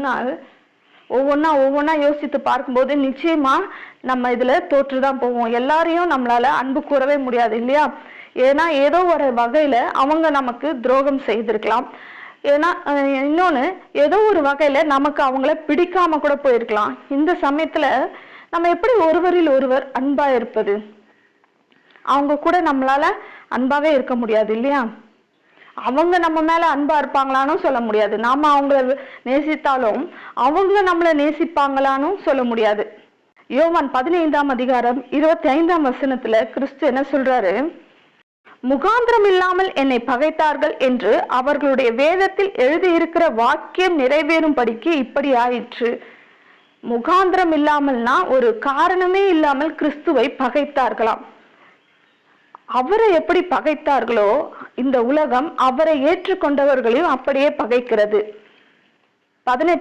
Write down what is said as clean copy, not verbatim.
சொன்னால் ஒவ்வொன்னா யோசித்து பார்க்கும்போது நிச்சயமா நம்ம இதுல தோற்றுதான் போவோம். எல்லாரையும் நம்மளால அன்பு கூறவே முடியாது இல்லையா? ஏன்னா ஏதோ ஒரு வகையில அவங்க நமக்கு துரோகம் செய்திருக்கலாம். ஏன்னா இன்னொன்னு ஏதோ ஒரு வகையில நமக்கு அவங்கள பிடிக்காம கூட போயிருக்கலாம். இந்த சமயத்துல நம்ம எப்படி ஒருவரில் ஒருவர் அன்பா இருப்பது? அவங்க கூட நம்மளால அன்பாவே இருக்க முடியாது இல்லையா? அவங்க நம்ம மேல அன்பா இருப்பாங்களான்னு சொல்ல முடியாது. நாம அவங்கள நேசித்தாலும் அவங்க நம்மளை நேசிப்பாங்களான்னு சொல்ல முடியாது. யோவான் 15ஆம் அதிகாரம் 25ஆம் வசனத்துல கிறிஸ்து என்ன சொல்றாரு? முகாந்திரம் இல்லாமல் என்னை பகைத்தார்கள் என்று அவர்களுடைய வேதத்தில் எழுதியிருக்கிற வாக்கியம் நிறைவேறும்படிக்கு இப்படி ஆயிற்று. முகாந்திரம் இல்லாமல்னா ஒரு காரணமே இல்லாமல் கிறிஸ்துவை பகைத்தார்களாம். அவரை எப்படி பகைத்தார்களோ இந்த உலகம் அவரை ஏற்றுக்கொண்டவர்களையும் அப்படியே பகைக்கிறது. 18